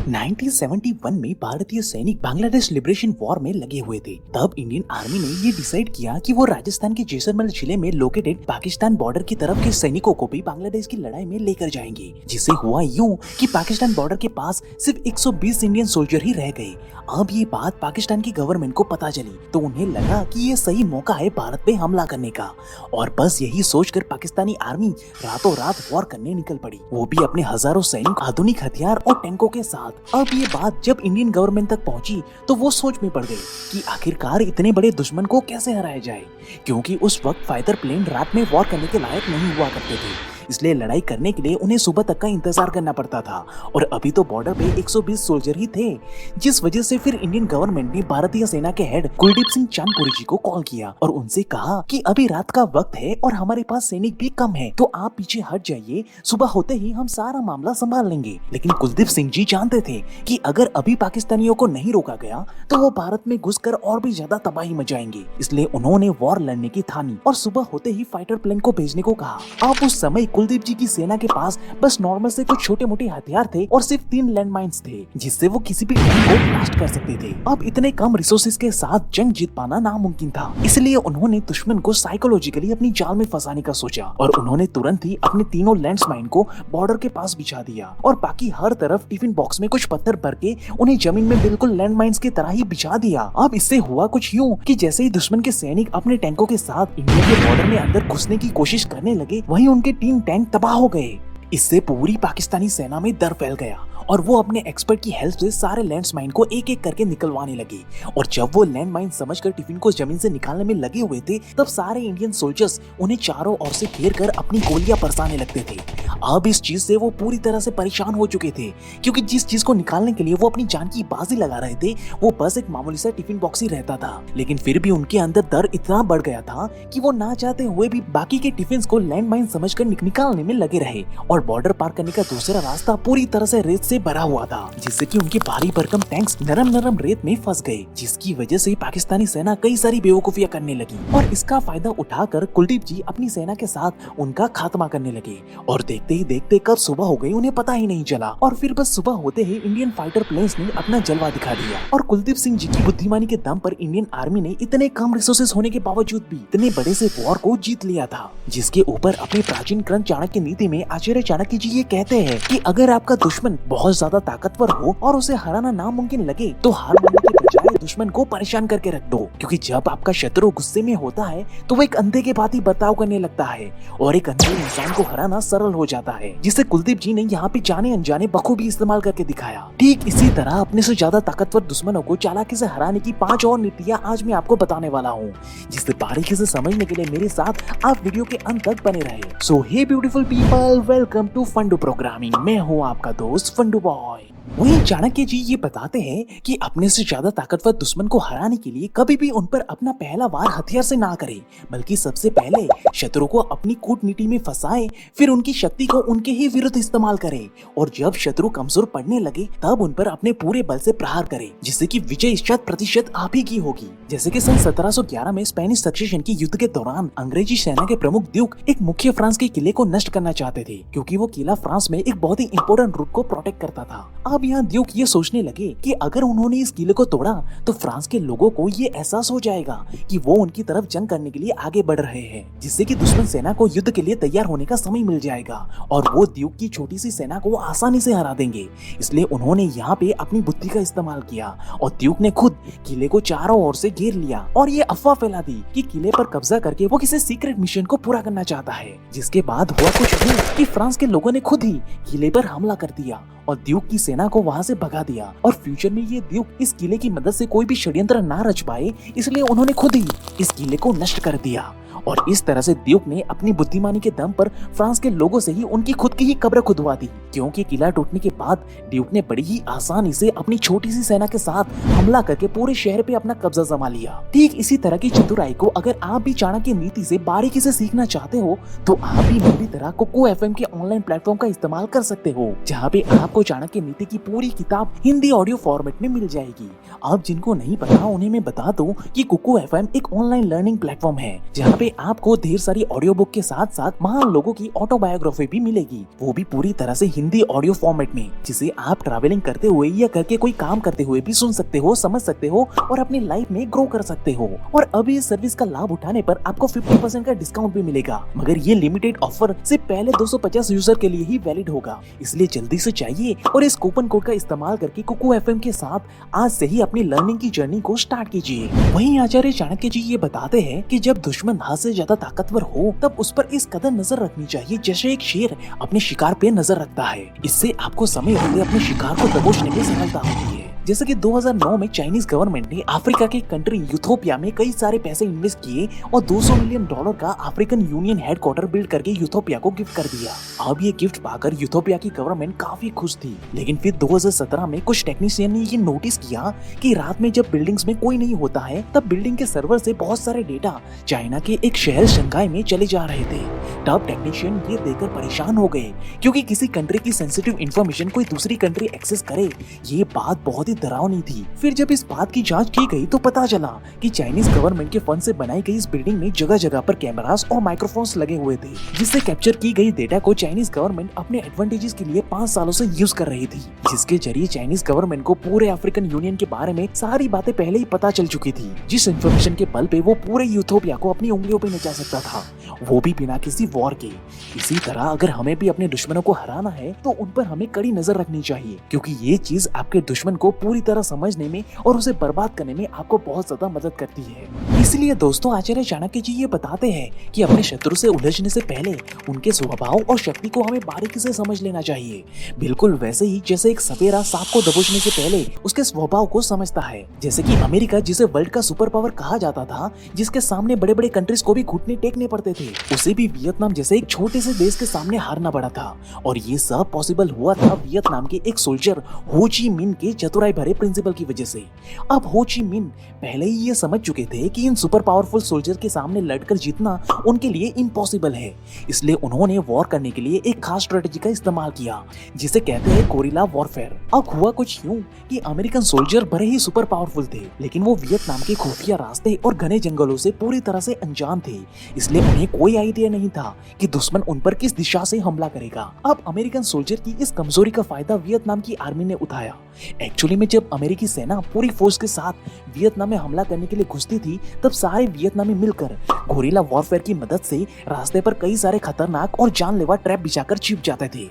1971 में भारतीय सैनिक बांग्लादेश लिबरेशन वॉर में लगे हुए थे। तब इंडियन आर्मी ने ये डिसाइड किया कि वो राजस्थान के जैसलमेर जिले में लोकेटेड पाकिस्तान बॉर्डर की तरफ के सैनिकों को भी बांग्लादेश की लड़ाई में लेकर जाएंगे। जिससे हुआ यूं कि पाकिस्तान बॉर्डर के पास सिर्फ 120 इंडियन सोल्जर ही रह गए। अब ये बात पाकिस्तान की गवर्नमेंट को पता चली तो उन्हें लगा कि ये सही मौका है भारत पे हमला करने का, और बस यही सोचकर पाकिस्तानी आर्मी रातों रात वॉर करने निकल पड़ी, वो भी अपने हजारों सैनिक, आधुनिक हथियार और टैंकों के साथ। अब ये बात जब इंडियन गवर्नमेंट तक पहुंची तो वो सोच में पड़ गई कि आखिरकार इतने बड़े दुश्मन को कैसे हराया जाए, क्योंकि उस वक्त फाइटर प्लेन रात में वॉर करने के लायक नहीं हुआ करते थे। इसलिए लड़ाई करने के लिए उन्हें सुबह तक का इंतजार करना पड़ता था, और अभी तो बॉर्डर पे 120 सोल्जर ही थे। जिस वजह से फिर इंडियन गवर्नमेंट ने भारतीय सेना के हेड कुलदीप सिंह चांदपुरी जी को कॉल किया और उनसे कहा कि अभी रात का वक्त है और हमारे पास सैनिक भी कम है, तो आप पीछे हट जाइए, सुबह होते ही हम सारा मामला संभाल लेंगे। लेकिन कुलदीप सिंह जी जानते थे कि अगर अभी पाकिस्तानियों को नहीं रोका गया तो वो भारत में घुसकर और भी ज्यादा तबाही मचाएंगे। इसलिए उन्होंने वॉर लड़ने की ठानी और सुबह होते ही फाइटर प्लेन को भेजने को कहा। अब उस समय कुलदीप जी की सेना के पास बस नॉर्मल से कुछ छोटे मोटे हथियार थे और सिर्फ 3 लैंड माइन्स थे, जिससे वो किसी भी टैंक को ब्लास्ट कर सकते थे। अब इतने कम रिसोर्सेज के साथ जंग जीत पाना नामुमकिन था, इसलिए उन्होंने दुश्मन को साइकोलॉजिकली अपनी जाल में फंसाने का सोचा और उन्होंने तुरंत ही अपने तीनों लैंड माइन को बॉर्डर के पास बिछा दिया और बाकी हर तरफ टिफिन बॉक्स में कुछ पत्थर भर के उन्हें जमीन में बिल्कुल लैंड माइन्स की तरह ही बिछा दिया। अब इससे हुआ कुछ यूं कि जैसे ही दुश्मन के सैनिक अपने टैंकों के साथ इंडिया के बॉर्डर में अंदर घुसने की कोशिश करने लगे, वहीं उनके 3 टैंक तबाह हो गए। इससे पूरी पाकिस्तानी सेना में डर फैल गया और वो अपने एक्सपर्ट की हेल्प से सारे लैंड माइन को एक एक करके निकलवाने लगे। और जब वो लैंड माइन समझकर टिफिन को जमीन से निकालने में लगे हुए थे, तब सारे इंडियन सोल्जर्स उन्हें चारों ओर से घेर कर अपनी गोलियां बरसाने लगते थे। अब इस चीज से वो पूरी तरह से परेशान हो चुके थे, क्योंकि जिस चीज को निकालने के लिए वो अपनी जान की बाजी लगा रहे थे वो बस एक मामूली सा टिफिन बॉक्स ही रहता था। लेकिन फिर भी उनके अंदर डर इतना बढ़ गया था कि वो ना चाहते हुए भी बाकी के टिफिन को लैंड माइन समझकर निकालने में लगे रहे। और बॉर्डर पार करने का दूसरा रास्ता पूरी तरह से रेत से भरा हुआ था, जिससे कि उनके भारी भरकम टैंक्स नरम रेत में फंस गए, जिसकी वजह से पाकिस्तानी सेना कई सारी बेवकूफियां करने लगी। और इसका फायदा उठाकर कुलदीप जी अपनी सेना के साथ उनका खात्मा करने लगे। और देखते ही देखते कब सुबह हो गई उन्हें पता ही नहीं चला, और फिर बस सुबह होते ही इंडियन फाइटर प्लेन्स ने अपना जलवा दिखा दिया। और कुलदीप सिंह जी की बुद्धिमानी के दम पर इंडियन आर्मी ने इतने कम रिसोर्सेज होने के बावजूद भी इतने बड़े से वॉर को जीत लिया था, जिसके ऊपर अपनी प्राचीन ग्रंथ चाणक्य नीति में आचार्य चाणक्य जी ये कहते हैं कि अगर आपका दुश्मन बहुत ज्यादा ताकतवर हो और उसे हराना नामुमकिन लगे तो हार मानने के बजाय दुश्मन को परेशान करके रख दो, क्योंकि जब आपका शत्रु गुस्से में होता है तो वो एक अंधे के भांति बर्ताव करने लगता है और एक अंधे इंसान को हराना सरल हो जाता है, जिसे कुलदीप जी ने यहाँ पे जाने अनजाने बखूबी इस्तेमाल करके दिखाया। ठीक इसी तरह अपने से ज्यादा ताकतवर दुश्मनों को चालाकी से हराने की 5 और नीतियाँ आज मैं आपको बताने वाला हूँ, जिसे बारीकी से समझने के लिए मेरे साथ आप वीडियो के अंत तक बने रहे। So hey beautiful people, welcome to Fundoo programming. मैं हूँ आपका दोस्त फंडू बॉय। वहीं चाणक्य जी ये बताते हैं कि अपने से ज्यादा ताकतवर दुश्मन को हराने के लिए कभी भी उन पर अपना पहला वार हथियार से ना करें, बल्कि सबसे पहले शत्रु को अपनी कूटनीति में फंसाएं, फिर उनकी शक्ति को उनके ही विरुद्ध इस्तेमाल करें, और जब शत्रु कमजोर पड़ने लगे तब उन पर अपने पूरे बल से प्रहार करें, जिससे कि विजय 100% आप ही की होगी। जैसे कि सन 1711 में स्पेनिश सक्सेशन के युद्ध के दौरान अंग्रेजी सेना के प्रमुख ड्यूक एक मुख्य फ्रांस के किले को नष्ट करना चाहते थे, क्योंकि वो किला फ्रांस में एक बहुत ही इंपॉर्टेंट रूट को प्रोटेक्ट करता था। अब यहाँ ड्यूक ये सोचने लगे कि अगर उन्होंने इस किले को तोड़ा तो फ्रांस के लोगों को ये एहसास हो जाएगा कि वो उनकी तरफ जंग करने के लिए आगे बढ़ रहे हैं, जिससे कि दुश्मन सेना को युद्ध के लिए तैयार होने का समय मिल जाएगा और वो ड्यूक की छोटी सी सेना को आसानी से हरा देंगे। इसलिए उन्होंने यहाँ पे अपनी बुद्धि का इस्तेमाल किया और ड्यूक ने खुद किले को चारों ओर से घेर लिया और ये अफवाह फैला दी कि किले पर कब्जा करके वो किसी सीक्रेट मिशन को पूरा करना चाहता है। जिसके बाद हुआ कुछ यूं कि फ्रांस के लोगों ने खुद ही किले पर हमला कर दिया और ड्यूक की सेना को वहां से भगा दिया। और फ्यूचर में ये ड्यूक इस किले की मदद से कोई भी षड्यंत्र ना रच पाए, इसलिए उन्होंने खुद ही इस किले को नष्ट कर दिया। और इस तरह से ड्यूक ने अपनी बुद्धिमानी के दम पर फ्रांस के लोगों से ही उनकी खुद की ही कब्र खुदवा दी, क्योंकि किला टूटने के बाद ड्यूक ने बड़ी ही आसानी से अपनी छोटी सी सेना के साथ हमला करके पूरे शहर पे अपना कब्जा जमा लिया। ठीक इसी तरह की चतुराई को अगर आप भी चाणक्य नीति से बारीकी से सीखना चाहते हो तो आप भी मेरी तरह कुकू एफएम के ऑनलाइन प्लेटफॉर्म का इस्तेमाल कर सकते हो, जहाँ पे आपको चाणक्य नीति की पूरी किताब हिंदी ऑडियो फॉर्मेट में मिल जाएगी। आप जिनको नहीं पता उन्हें मैं बता दूं कि कुकू एफएम एक ऑनलाइन लर्निंग प्लेटफॉर्म है, जहाँ पे पे आपको ढेर सारी ऑडियो बुक के साथ साथ महान लोगों की ऑटोबायोग्राफी भी मिलेगी, वो भी पूरी तरह से हिंदी ऑडियो फॉर्मेट में, जिसे आप ट्रैवलिंग करते हुए या करके कोई काम करते हुए भी सुन सकते हो, समझ सकते हो और अपनी लाइफ में ग्रो कर सकते हो। और अब इस सर्विस का लाभ उठाने पर आपको 50% का डिस्काउंट भी मिलेगा, मगर ये लिमिटेड ऑफर सिर्फ पहले 250 यूजर के लिए ही वैलिड होगा, इसलिए जल्दी से चाहिए और इस कूपन कोड का इस्तेमाल करके कुकू एफएम के साथ आज से ही अपनी लर्निंग की जर्नी को स्टार्ट कीजिए। वहीं आचार्य चाणक्य जी ये बताते हैं कि जब दुश्मन हद से ज्यादा ताकतवर हो तब उस पर इस कदर नजर रखनी चाहिए जैसे एक शेर अपने शिकार पे नजर रखता है। इससे आपको समय होते अपने शिकार को दबोचने में सफलता होती है। जैसे कि 2009 में चाइनीज गवर्नमेंट ने अफ्रीका के कंट्री यूथोपिया में कई सारे पैसे इन्वेस्ट किए और $200 मिलियन का अफ्रीकन यूनियन हेडक्वार्टर बिल्ड करके यूथोपिया को गिफ्ट कर दिया। अब ये गिफ्ट पाकर यूथोपिया की गवर्नमेंट काफी खुश थी, लेकिन फिर 2017 में कुछ टेक्नीशियन ने ये नोटिस किया कि रात में जब बिल्डिंग्स में कोई नहीं होता है तब बिल्डिंग के सर्वर से बहुत सारे डेटा चाइना के एक शहर शंघाई में चले जा रहे थे। तब टेक्नीशियन ये देखकर परेशान हो गए, क्योंकि किसी कंट्री की सेंसिटिव इंफॉर्मेशन कोई दूसरी कंट्री एक्सेस करे, ये बात बहुत ही डरावनी थी। फिर जब इस बात की जांच की गई तो पता चला कि चाइनीज गवर्नमेंट के फंड से बनाई गई इस बिल्डिंग में जगह जगह पर कैमरास और माइक्रोफोन्स लगे हुए थे, जिससे कैप्चर की गई डेटा को चाइनीज गवर्नमेंट अपने एडवांटेजेस के लिए 5 सालों से यूज कर रही थी, जिसके जरिए चाइनीज गवर्नमेंट को पूरे अफ्रीकन यूनियन के बारे में सारी बातें पहले ही पता चल चुकी थी, जिस इन्फॉर्मेशन के बल पे वो पूरे यूथोपिया को अपनी उंगलियों पे नचा सकता था, वो भी बिना किसी वॉर के। इसी तरह अगर हमें भी अपने दुश्मनों को हराना है तो उन पर हमें कड़ी नजर रखनी चाहिए, क्योंकि ये चीज आपके दुश्मन को पूरी तरह समझने में और उसे बर्बाद करने में आपको बहुत ज्यादा मदद करती है। इसलिए दोस्तों आचार्य चाणक्य जी ये बताते हैं कि अपने शत्रु से उलझने से पहले उनके स्वभाव और शक्ति को हमें बारीकी से समझ लेना चाहिए, बिल्कुल वैसे ही जैसे एक सपेरा सांप को दबोचने से पहले उसके स्वभाव को समझता है। जैसे कि अमेरिका, जिसे वर्ल्ड का सुपर पावर कहा जाता था, जिसके सामने बड़े बड़े कंट्रीज को भी घुटने टेकने पड़ते थे, उसे भी वियतनाम जैसे एक छोटे से देश के सामने हारना पड़ा था। और ये सब पॉसिबल हुआ था वियतनाम के एक सोल्जर हो ची मिन के चतुराई भरे प्रिंसिपल की वजह से। अब हो ची मिन पहले ही ये समझ चुके थे कि इन सुपर पावरफुल सोल्जर के सामने लड़कर जीतना उनके लिए इम्पॉसिबल है, इसलिए उन्होंने वॉर करने के लिए एक खास स्ट्रेटेजी का इस्तेमाल किया, जिसे कहते हैं गोरिल्ला वॉरफेयर। अब हुआ कुछ यूं कि अमेरिकन सोल्जर बड़े ही सुपर पावरफुल थे, लेकिन वो वियतनाम के खुफिया रास्ते और घने जंगलों से पूरी तरह से अनजान थे, इसलिए उन्हें कोई आइडिया नहीं था कि दुश्मन उन पर किस दिशा से हमला करेगा। अब अमेरिकन सोल्जर की इस कमजोरी का फायदा वियतनाम की आर्मी ने उठाया। एक्चुअली में जब अमेरिकी सेना पूरी फोर्स के साथ वियतनाम में हमला करने के लिए घुसती थी, तब सारे वियतनामी मिलकर गोरिल्ला वॉरफेयर की मदद से रास्ते पर कई सारे खतरनाक और जानलेवा ट्रैप बिछाकर छिप जाते थे,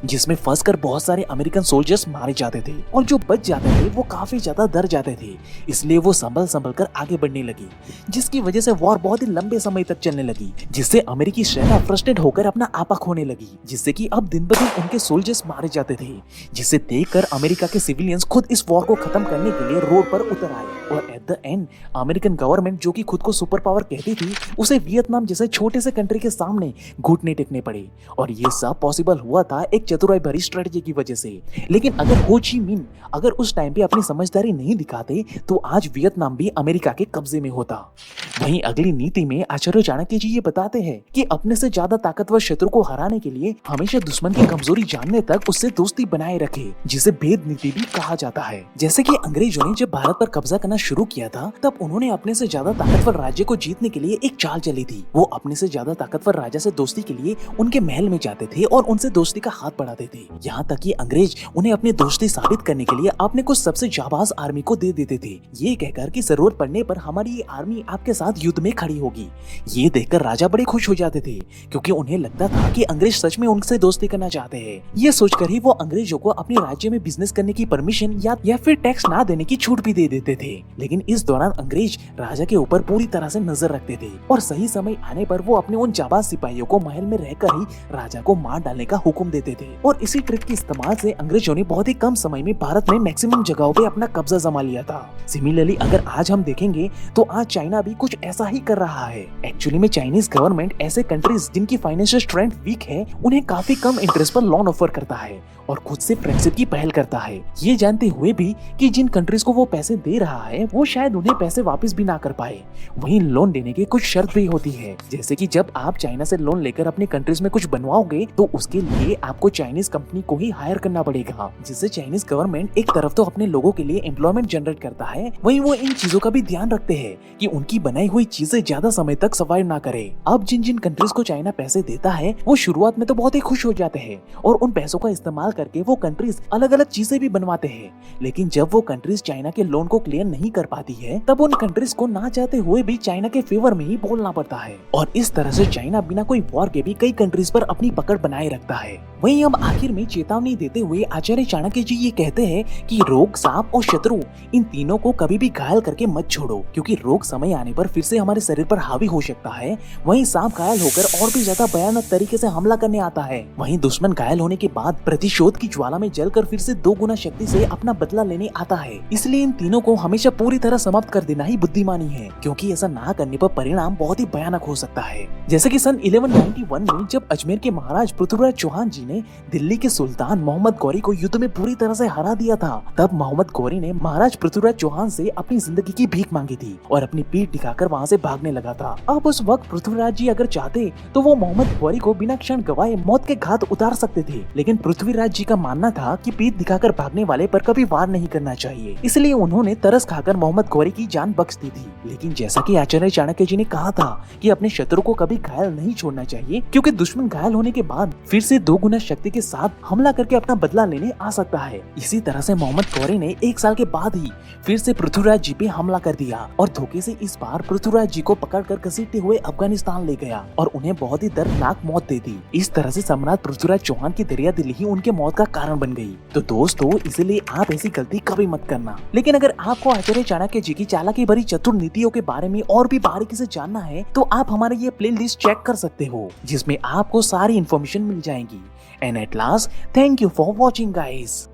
जिसमें फंसकर बहुत सारे अमेरिकन सोल्जर्स मारे जाते थे, और जो बच जाते थे वो काफी ज्यादा डर जाते थे, इसलिए वो संभल संभल कर आगे बढ़ने लगी, जिसकी वजह से वॉर बहुत ही लंबे समय तक चलने लगी, जिससे अमेरिकी सेना फ्रस्ट्रेट होकर अपना आपा खोने लगी, जिससे कि अब दिन ब दिन उनके सोल्जर्स मारे जाते थे, जिसे देखकर अमेरिका के सिविलियंस खुद इस वॉर को खत्म करने के लिए रोड पर उतर आए। और at the end American government, जो कि खुद को सुपर पावर कहती थी, उसे वियतनाम जैसे छोटे से कंट्री के सामने घुटने टेकने पड़े। और ये सब पॉसिबल हुआ था एक चतुराई भरी स्ट्रेटजी की वजह से। लेकिन अगर हो ची मिन अगर उस टाइम पे अपनी समझदारी नहीं दिखाते तो आज वियतनाम भी अमेरिका के कब्जे में होता। वहीं अगली नीति में आचार्य चाणक्य जी ये बताते हैं कि अपने से ज्यादा ताकतवर शत्रु को हराने के लिए हमेशा दुश्मन की कमजोरी जानने तक उससे दोस्ती बनाए रखे, जिसे भेद नीति भी कहा जाता है। जैसे कि अंग्रेजों ने जब भारत पर कब्जा करना शुरू किया था, तब उन्होंने अपने से ज्यादा ताकतवर राज्य को जीतने के लिए एक चाल चली थी। वो अपने से ज्यादा ताकतवर राजा से दोस्ती के लिए उनके महल में जाते थे और उनसे दोस्ती का हाथ बढ़ाते थे। यहाँ तक कि अंग्रेज उन्हें अपनी दोस्ती साबित करने के लिए अपने कुछ सबसे जाबाज आर्मी को दे देते थे, ये कहकर कि जरूरत पड़ने पर हमारी ये आर्मी आपके साथ युद्ध में खड़ी होगी। ये देखकर राजा बड़े खुश हो जाते थे, क्योंकि उन्हें लगता था कि अंग्रेज सच में उनसे दोस्ती करना चाहते हैं। ये सोचकर ही वो अंग्रेजों को अपने राज्य में बिजनेस करने की परमिशन या फिर टैक्स ना देने की छूट भी दे देते थे। लेकिन इस दौरान अंग्रेज राजा के ऊपर पूरी तरह से नजर रखते थे और सही समय आने पर वो अपने उन जाबाज सिपाहियों को महल में रहकर ही राजा को मार डालने का हुक्म देते थे। और इसी ट्रिक के इस्तेमाल से अंग्रेजों ने बहुत ही कम समय में भारत में मैक्सिमम जगहों पे अपना कब्जा जमा लिया था। सिमिलरली अगर आज हम देखेंगे तो आज चाइना भी कुछ ऐसा ही कर रहा है। एक्चुअली में चाइनीज गवर्नमेंट ऐसे कंट्रीज जिनकी फाइनेंशियल स्ट्रेंथ वीक है, उन्हें काफी कम इंटरेस्ट पर लोन ऑफर करता है और खुद से फ्रेंडशिप की पहल करता है, ये जानते हुए भी कि जिन कंट्रीज को वो पैसे दे रहा है है वो शायद उन्हें पैसे वापस भी ना कर पाए। वहीं लोन देने की कुछ शर्त भी होती है, जैसे कि जब आप चाइना से लोन लेकर अपने कंट्रीज में कुछ बनवाओगे तो उसके लिए आपको चाइनीज कंपनी को ही हायर करना पड़ेगा, जिससे चाइनीज गवर्नमेंट एक तरफ तो अपने लोगों के लिए एम्प्लॉयमेंट जनरेट करता है, वहीं वो इन चीजों का भी ध्यान रखते हैं कि उनकी बनाई हुई चीजें ज्यादा समय तक सर्वाइव ना करे। अब जिन जिन कंट्रीज को चाइना पैसे देता है वो शुरुआत में तो बहुत ही खुश हो जाते हैं और उन पैसों का इस्तेमाल करके वो कंट्रीज अलग अलग चीजें भी बनवाते हैं। लेकिन जब वो कंट्रीज चाइना के लोन को क्लियर नहीं कर पाती है तब उन कंट्रीज को ना चाहते हुए भी चाइना के फेवर में ही बोलना पड़ता है और इस तरह से चाइना बिना कोई वॉर के भी कई कंट्रीज पर अपनी पकड़ बनाए रखता है। वहीं अब आखिर में चेतावनी देते हुए आचार्य चाणक्य जी ये कहते हैं कि रोग, सांप और शत्रु इन तीनों को कभी भी घायल करके मत छोड़ो, क्योंकि रोग समय आने पर फिर से हमारे शरीर पर हावी हो सकता है। वहीं सांप घायल होकर और भी ज्यादा भयानक तरीके से हमला करने आता है। वहीं दुश्मन घायल होने के बाद प्रतिशोध की ज्वाला में जलकर फिर से 2 गुना शक्ति से अपना बदला लेने आता है। इसलिए इन तीनों को हमेशा पूरी तरह समाप्त कर देना ही बुद्धिमानी है, क्योंकि ऐसा ना करने पर परिणाम बहुत ही भयानक हो सकता है। जैसे कि सन 1191 में जब अजमेर के महाराज पृथ्वीराज चौहान जी ने दिल्ली के सुल्तान मोहम्मद गौरी को युद्ध में पूरी तरह से हरा दिया था, तब मोहम्मद गौरी ने महाराज पृथ्वीराज चौहान से अपनी जिंदगी की भीख मांगी थी और अपनी पीठ दिखाकर वहाँ से भागने लगा था। अब उस वक्त पृथ्वीराज जी अगर चाहते तो वो मोहम्मद गौरी को बिना क्षण गवाए मौत के घाट उतार सकते थे, लेकिन पृथ्वीराज जी का मानना था कि पीठ दिखाकर भागने वाले पर कभी वार नहीं करना चाहिए, इसलिए उन्होंने तरस खाकर मोहम्मद गौरी की जान बख्श दी थी। लेकिन जैसा कि आचार्य चाणक्य जी ने कहा था कि अपने शत्रु को कभी घायल नहीं छोड़ना चाहिए, क्योंकि दुश्मन घायल होने के बाद फिर से 2 गुना शक्ति के साथ हमला करके अपना बदला लेने आ सकता है। इसी तरह से मोहम्मद गौरी ने 1 साल के बाद ही फिर से पृथ्वीराज जी पे हमला कर दिया और धोखे से इस बार पृथ्वीराज जी को पकड़कर घसीटते हुए अफगानिस्तान ले गया और उन्हें बहुत ही दर्दनाक मौत दे दी। इस तरह से सम्राट पृथ्वीराज चौहान की दरिया दिली ही उनके मौत का कारण बन गई। तो दोस्तों, इसलिए आप ऐसी गलती कभी मत करना। लेकिन अगर आपको आचार्य चाणक्य जी की चालाकी भरी चतुर नीतियों के बारे में और भी बारीकी से जानना है तो आप हमारे ये प्लेलिस्ट चेक कर सकते हो, जिसमें आपको सारी इन्फॉर्मेशन मिल जाएगी। And at last, thank you for watching guys.